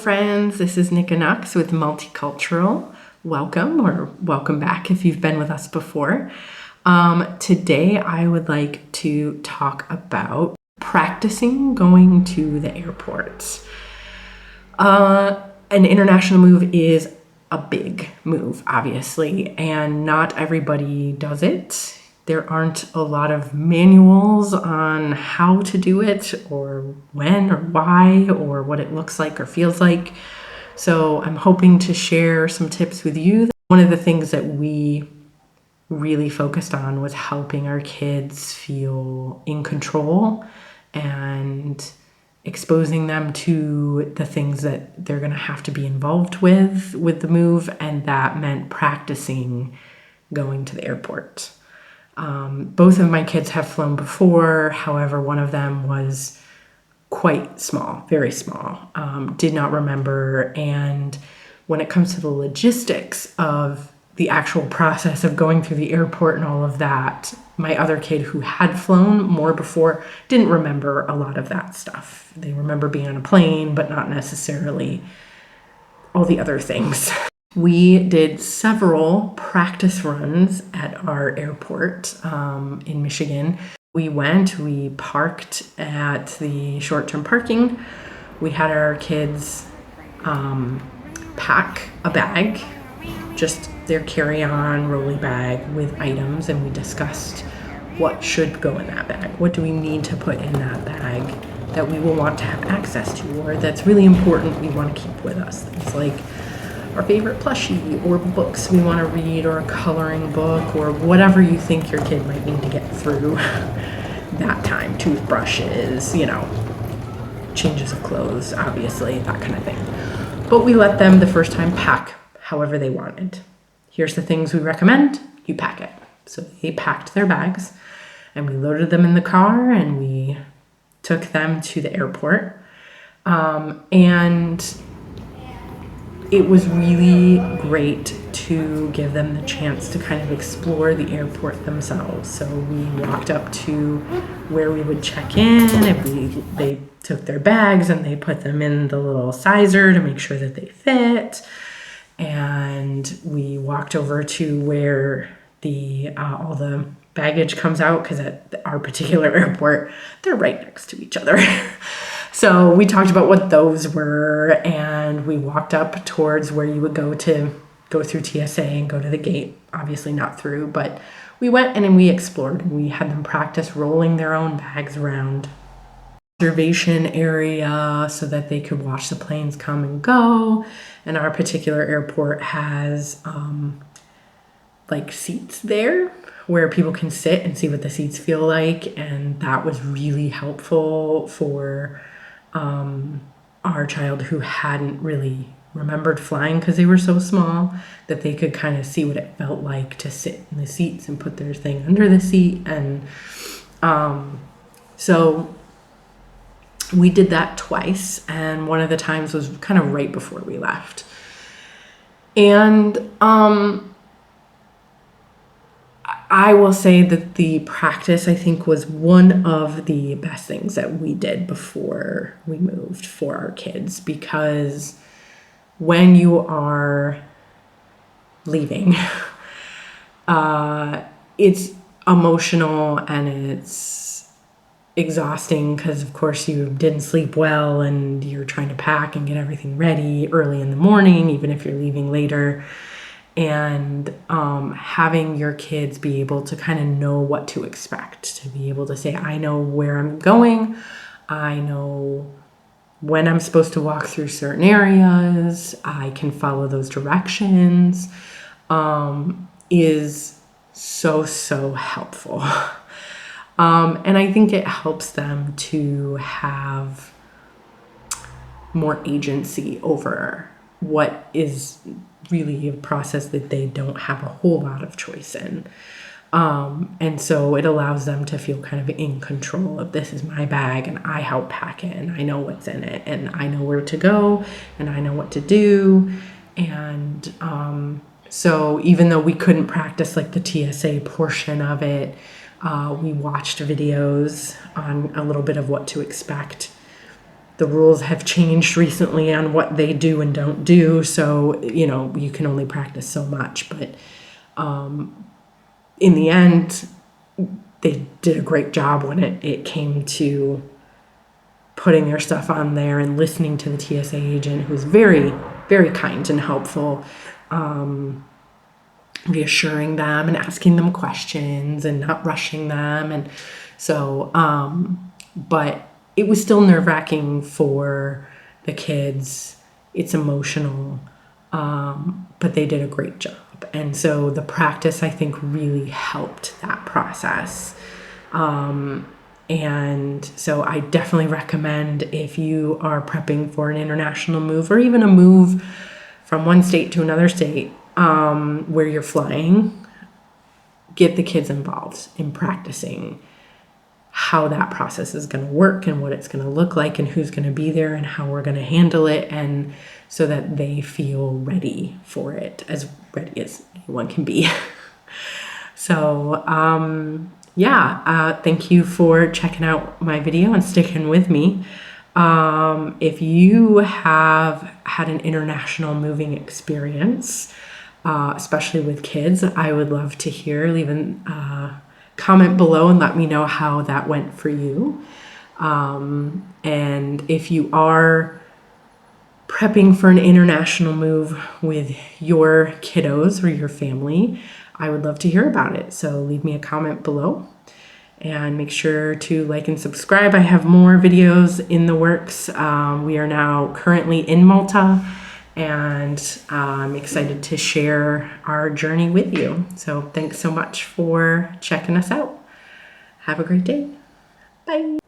friends, this is Nick and Nux with Multicultural. Welcome, or welcome back if you've been with us before. Today I would like to talk about practicing going to the airport. An international move is a big move, obviously, and not everybody does it. There aren't a lot of manuals on how to do it or when or why or what it looks like or feels like. So I'm hoping to share some tips with you. One of the things that we really focused on was helping our kids feel in control and exposing them to the things that they're going to have to be involved with the move, and that meant practicing going to the airport. Both of my kids have flown before. However, one of them was quite small, very small, did not remember. And when it comes to the logistics of the actual process of going through the airport and all of that, my other kid who had flown more before didn't remember a lot of that stuff. They remember being on a plane, but not necessarily all the other things. We did several practice runs at our airport in Michigan. We parked at the short-term parking. We had our kids pack a bag, just their carry-on rolly bag with items, and we discussed what should go in that bag. What do we need to put in that bag that we will want to have access to, or that's really important we want to keep with us. It's like our favorite plushie, or books we want to read, or a coloring book, or whatever you think your kid might need to get through that time. Toothbrushes, changes of clothes, obviously, that kind of thing. But we let them the first time pack however they wanted. Here's the things we recommend. You pack it. So they packed their bags, and we loaded them in the car, and we took them to the airport. And it was really great to give them the chance to kind of explore the airport themselves. So we walked up to where we would check in, and they took their bags and they put them in the little sizer to make sure that they fit. And we walked over to where all the baggage comes out, because at our particular airport, they're right next to each other. So we talked about what those were, and we walked up towards where you would go through TSA and go to the gate. Obviously not through, but we went and we explored, and we had them practice rolling their own bags around observation area so that they could watch the planes come and go. And our particular airport has seats there where people can sit and see what the seats feel like, and that was really helpful for our child who hadn't really remembered flying because they were so small, that they could kind of see what it felt like to sit in the seats and put their thing under the seat. And so we did that twice, and one of the times was kind of right before we left. And I will say that the practice, I think, was one of the best things that we did before we moved for our kids, because when you are leaving, it's emotional and it's exhausting, because of course you didn't sleep well and you're trying to pack and get everything ready early in the morning, even if you're leaving later. And having your kids be able to kind of know what to expect, to be able to say, I know where I'm going, I know when I'm supposed to walk through certain areas, I can follow those directions, is so helpful. And I think it helps them to have more agency over what is really a process that they don't have a whole lot of choice in. And so it allows them to feel kind of in control of, this is my bag and I help pack it and I know what's in it and I know where to go and I know what to do. And so even though we couldn't practice like the TSA portion of it, we watched videos on a little bit of what to expect the rules have changed recently on what they do and don't do. So, you can only practice so much. But in the end, they did a great job when it came to putting their stuff on there and listening to the TSA agent, who was very, very kind and helpful, reassuring them and asking them questions and not rushing them. And so, but it was still nerve-wracking for the kids. It's emotional, but they did a great job. And so the practice, I think, really helped that process. And so I definitely recommend, if you are prepping for an international move or even a move from one state to another state, where you're flying, get the kids involved in practicing how that process is going to work and what it's going to look like and who's going to be there and how we're going to handle it, and so that they feel ready for it, as ready as anyone can be. So, thank you for checking out my video and sticking with me. If you have had an international moving experience, especially with kids, I would love to hear. Leave a comment below and let me know how that went for you. And if you are prepping for an international move with your kiddos or your family, I would love to hear about it. So leave me a comment below and make sure to like and subscribe. I have more videos in the works. We are now currently in Malta, and I'm excited to share our journey with you. So thanks so much for checking us out. Have a great day. Bye.